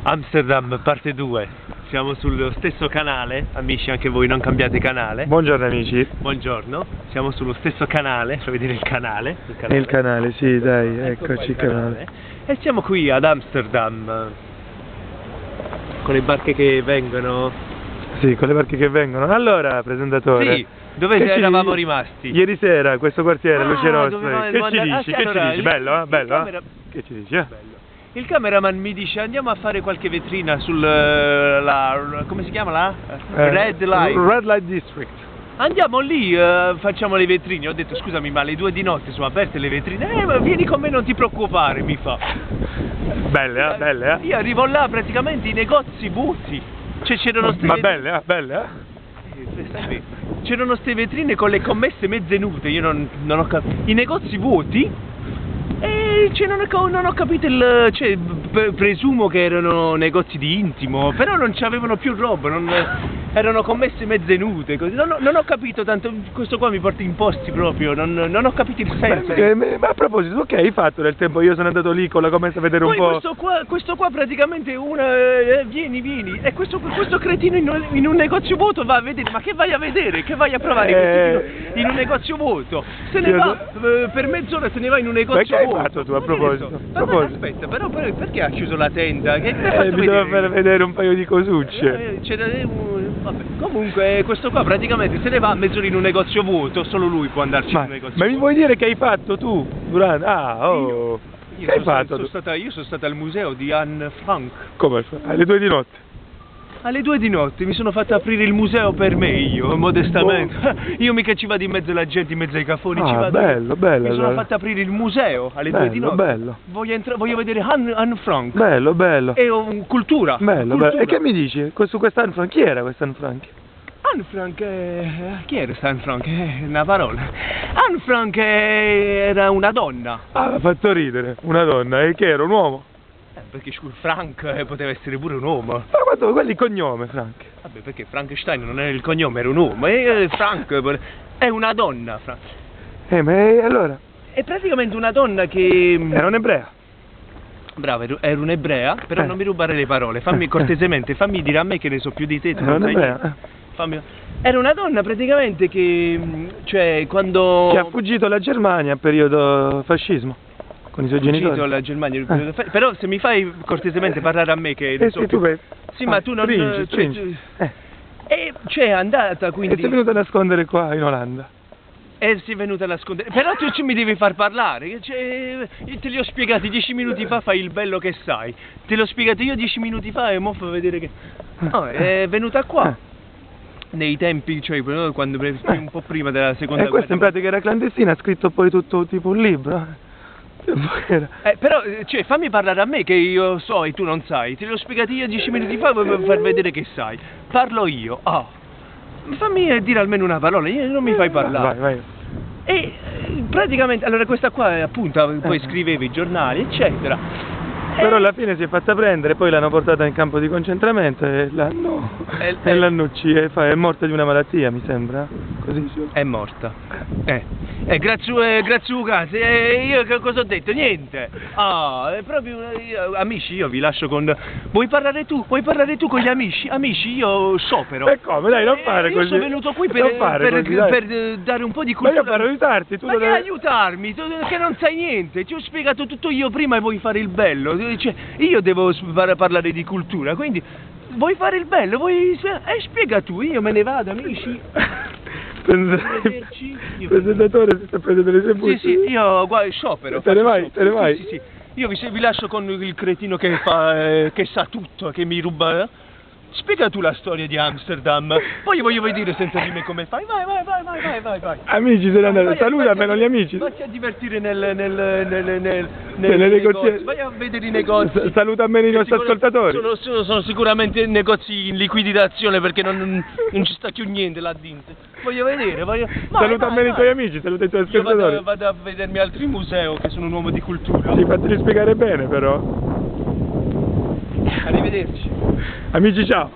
Amsterdam parte 2. Siamo sullo stesso canale, amici, anche voi non cambiate canale. Buongiorno amici. Buongiorno, siamo sullo stesso canale, cioè vedere il canale. Il canale, sì, dai, Ecco eccoci il qua canale. E siamo qui ad Amsterdam con le barche che vengono. Sì, con le barche che vengono. Allora, presentatore. Sì, dove eravamo rimasti? Ieri sera, questo quartiere, luce rosse. Che ci dici? Che allora, ci dici? Bello, bello? Che ci dici? Bello. Il cameraman mi dice andiamo a fare qualche vetrina sul come si chiama là? Red Light District. Andiamo lì, facciamo le vetrine. Ho detto scusami, ma alle 2 di notte sono aperte le vetrine? Ma vieni con me, non ti preoccupare, mi fa. Belle, belle, Io arrivo là, praticamente i negozi vuoti. Cioè c'erano Ma belle, belle, C'erano ste vetrine con le commesse mezze nude, io non ho capito. I negozi vuoti. E cioè, non ho capito cioè, presumo che erano negozi di intimo, però non c'avevano più roba, erano commesse mezze nude, così. Non ho capito tanto, questo qua mi porta in posti proprio, non ho capito il senso. Ma a proposito, tu che hai fatto nel tempo? Io sono andato lì con la commessa a vedere un po'. Questo qua praticamente vieni, e questo cretino in un negozio vuoto va a vedere, ma che vai a vedere? Che vai a provare in un negozio vuoto? Se ne va, per mezz'ora se ne va in un negozio vuoto. Che hai fatto tu a proposito? Aspetta, però perché ha chiuso la tenda? Che mi doveva far vedere un paio di cosucce. Vabbè, comunque questo qua praticamente se ne va a mezz'ora in un negozio vuoto, solo lui può andarci in un negozio vuoto. Ma mi vuoi dire che hai fatto tu durante? Che hai fatto? Io sono stato al museo di Anne Frank. Come? Alle 2 di notte? Alle 2 di notte mi sono fatto aprire il museo per me, io, modestamente. Io mica ci vado in mezzo alla gente, in mezzo ai cafoni, ci vado. Bello. Mi sono fatto aprire il museo alle 2 di notte. Bello. Voglio vedere Anne Frank. Bello. E cultura. Bello. E che mi dici? Su questa Anne Frank? Chi era questa Anne Frank? Anne Frank, chi era questa Anne Frank? Una parola. Anne Frank era una donna. Ah, ha fatto ridere, una donna. E che era, un uomo? Perché Frank poteva essere pure un uomo. Ma guarda, quello è il cognome, Frank. Vabbè, perché Frankenstein non era il cognome, era un uomo. Frank è una donna, Frank. Ma allora? È praticamente una donna che... Era un'ebrea. Brava, era un'ebrea, però non mi rubare le parole. Fammi cortesemente, fammi dire a me che ne so più di te. Era un'ebrea. Era una donna praticamente che... Cioè, quando... Che ha fuggito la Germania a periodo fascismo. Con i suoi genitori. La Germania, però se mi fai cortesemente parlare a me che ne so più... Sì, ma tu non... Stringi. E cioè è andata quindi... E sei venuta a nascondere qua in Olanda. E sei venuta a nascondere... Però tu mi devi far parlare, cioè, te li ho spiegati 10 minuti fa, fai il bello che sai. Te l'ho spiegato io 10 minuti fa e mo fa vedere che... No, è venuta qua. Nei tempi, cioè quando un po' prima della seconda guerra. Questa in pratica era clandestina, ha scritto poi tutto tipo un libro. Però, cioè, fammi parlare a me che io so e tu non sai. Te l'ho spiegato io 10 minuti fa per far vedere che sai. Parlo io. Fammi dire almeno una parola, io non mi fai parlare. Vai. E praticamente, allora questa qua appunto poi scriveva i giornali, eccetera. Però alla fine si è fatta prendere, poi l'hanno portata in campo di concentramento e l'hanno uccisa. È morta di una malattia, mi sembra. Così. È morta. Grazie cazzo. Io che cosa ho detto? Niente. È proprio amici, io vi lascio con... Vuoi parlare tu con gli amici? Amici, io sciopero. E come? Dai, non fare così. Io sono venuto qui per dare un po' di cultura. Ma io per aiutarti, tu ma che aiutarmi? Tu che non sai niente. Ti ho spiegato tutto io prima e vuoi fare il bello. Cioè, io devo parlare di cultura, quindi vuoi fare il bello, spiega tu, io me ne vado, amici. Il presentatore si sta prendendo le sue buste. Sì, io sciopero. Te ne vai? Sì. Io vi lascio con il cretino che sa tutto, che mi ruba. Spiega tu la storia di Amsterdam, poi io voglio vedere senza di me come fai. Vai. Amici, se ne andate, saluta almeno gli amici. Vatti a divertire nel negozi. Vai a vedere i negozi. Saluta almeno i nostri ascoltatori. Sono sicuramente negozi in liquidazione perché non ci sta più niente là dentro. Voglio vedere, saluta almeno i tuoi amici, saluta i tuoi ascoltatori. Io vado a vedermi altri musei che sono un uomo di cultura. Sì, fateli spiegare bene però. Arrivederci. Amici, ciao.